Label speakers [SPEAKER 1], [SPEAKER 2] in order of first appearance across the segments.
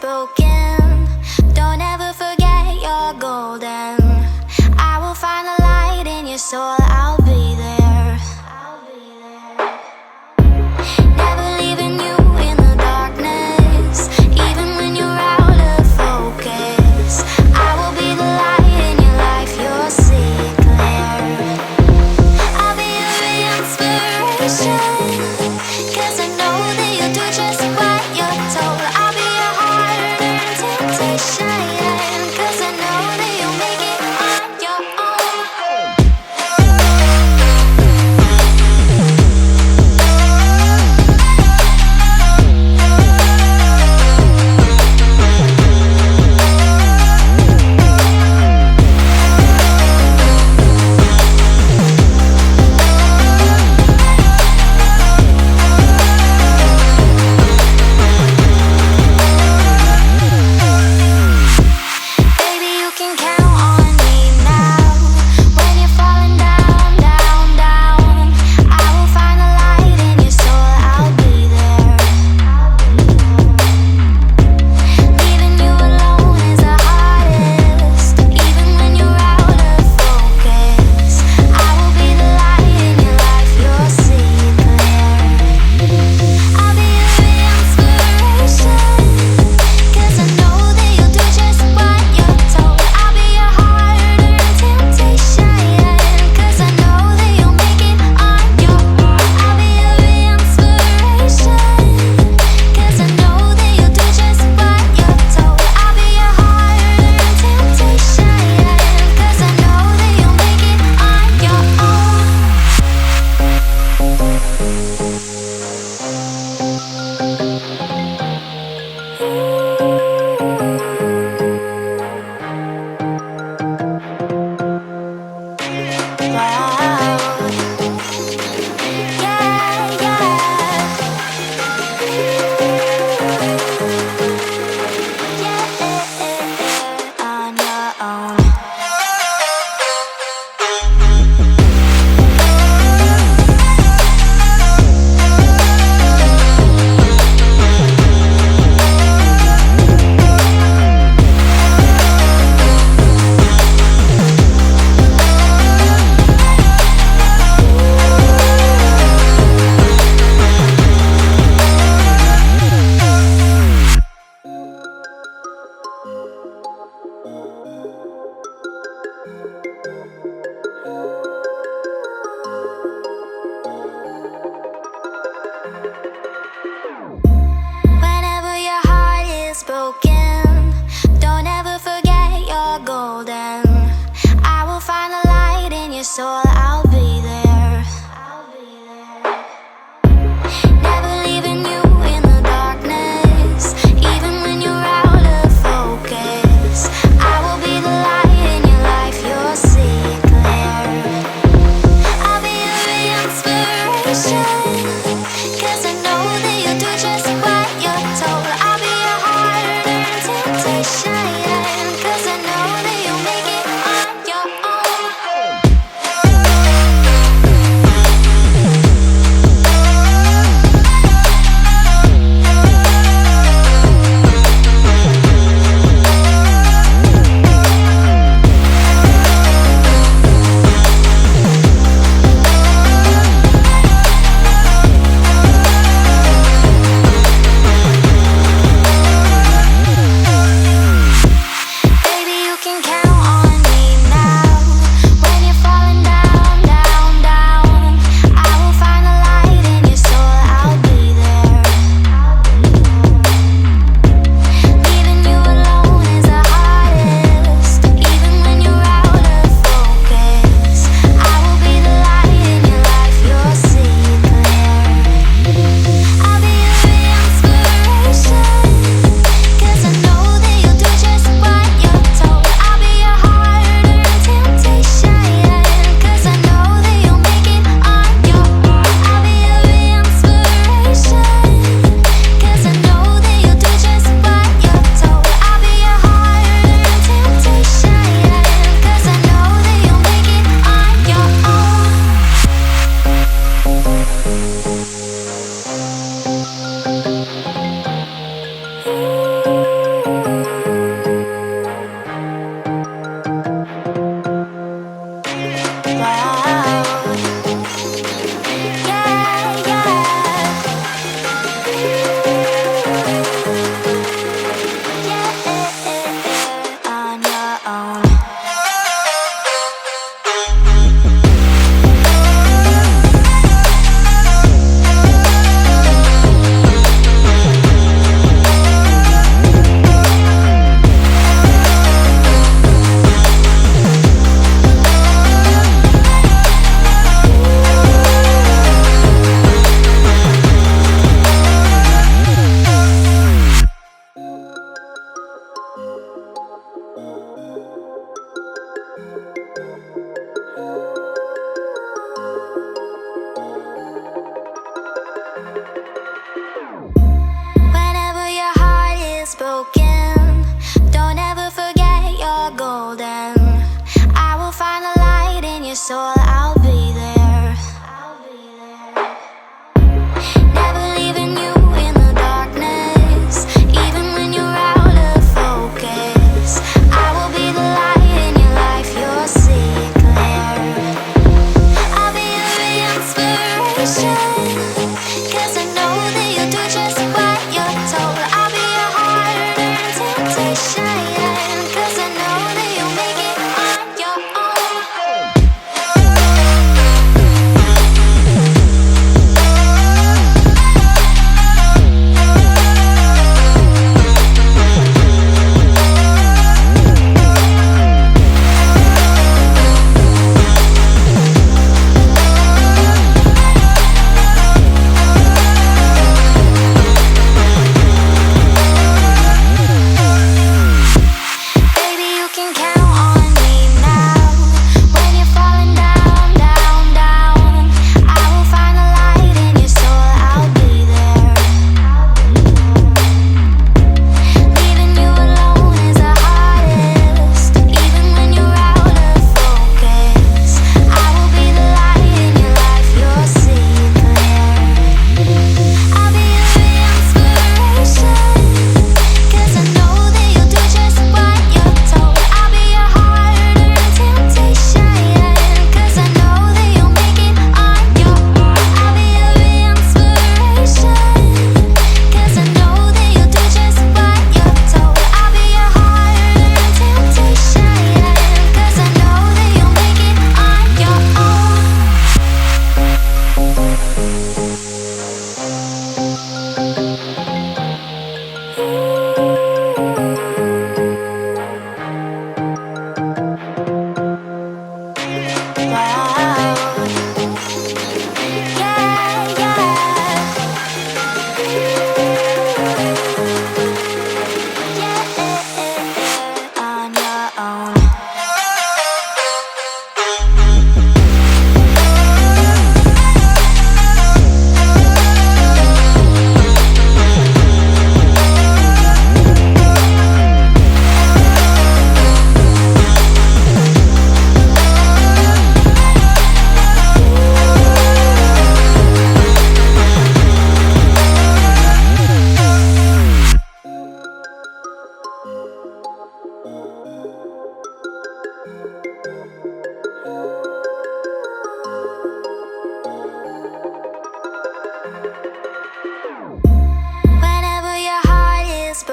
[SPEAKER 1] broken. Don't ever forget you're golden. I will find the light in your soul, I'll be there. Never leaving you in the darkness, even when you're out of focus. I will be the light in your life, you'll see it clear. I'll be your inspiration, 'cause I know that you'll do just what you're told. I'll be your heart and temptation, 'cause I know that you'll make it on your own. Baby, you can count on me now. When you're falling down, down, down, I will find the light in your soul, I'll be there. Leaving you alone is the hardest, even when you're out of focus. I will be the light in your life, you'll see it clear. I'll be your inspiration, 'cause I know that you'll do just what you're told. I'll be your heart and temptation, 'cause I know that you'll make it on your own. I'll be your inspiration, 'cause I know that you'll do just what you're told. I'll be your heart and temptation, 'cause I know that you'll make it on your own. Wow. Yeah, yeah. On your own. Whenever your heart is broken, don't ever forget you're golden. I will find the light in your soul, I'll be there. Never leaving you in the darkness, even when you're out of focus. I will be the light in your life, you'll see it clear. I'll be your inspiration, 'cause I know that you'll do just what you're told. I'll be your heart and temptation, 'cause I know that you'll make it on your own. Baby, you can count on me now. When you're falling down, down, down, I will find the light in your soul, I'll be there. Leaving you alone is the hardest, even when you're out of focus. I will be the light in your life, you'll see it clear. I'll be your inspiration, 'cause I know that you'll do just what you're told. I'll be your heart and temptation, 'cause I know that you'll make it on your own. I'll be your inspiration, 'cause I know that you'll do just what you're told. I'll be your heart and temptation, 'cause I know that you'll make it on your own.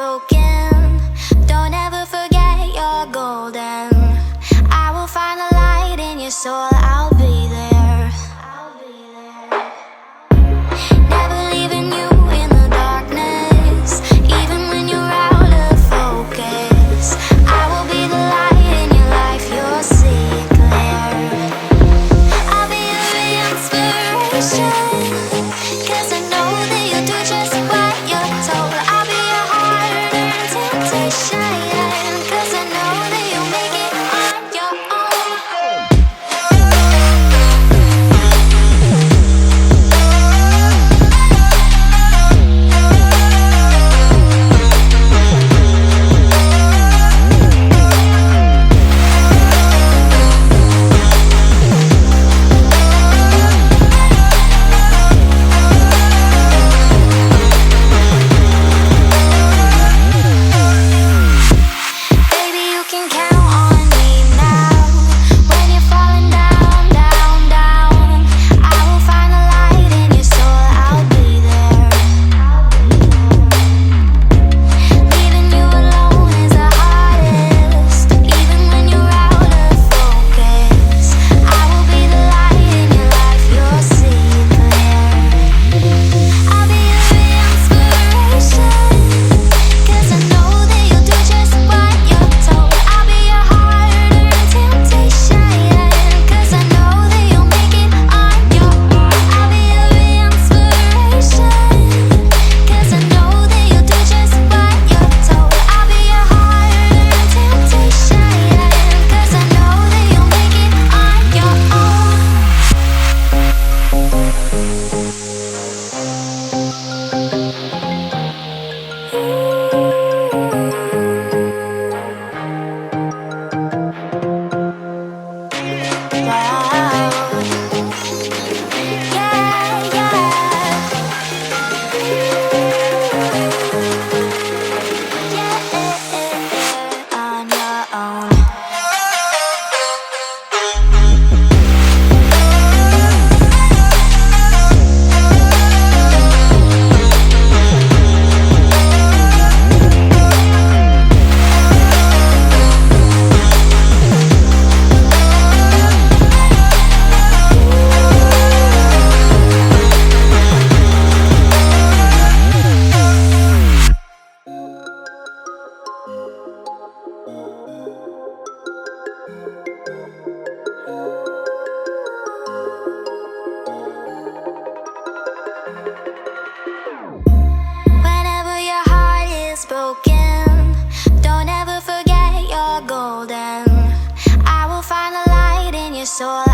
[SPEAKER 1] broken, don't ever forget you're golden. I will find the light in your soul, I'll be there. Never leaving you in the darkness, even when you're out of focus. I will be the light in your life, you'll see it clear. I'll be your inspiration, 'cause I know that you'll do just what you're told. I'll be your harder temptation, 'cause I know that you'll make it on your own. Baby, you can count on me now. When you're falling down, down, down, I will find the light in your soul, I'll be there. Leaving you alone is the hardest, even when you're out of focus. I will be the light in your life, you'll see it clear. I'll be your inspiration, 'cause I know that you'll do just what you're told. I'll be your harder temptation, 'cause I know that you'll make it on your own. I'll be your inspiration, 'cause I know that you'll do just what you're told. I'll be your harder temptation, 'cause I know that you'll make it on your own. Wow. Yeah, yeah. On your own. Whenever your heart is broken, don't ever forget you're golden. I will find the light in your soul,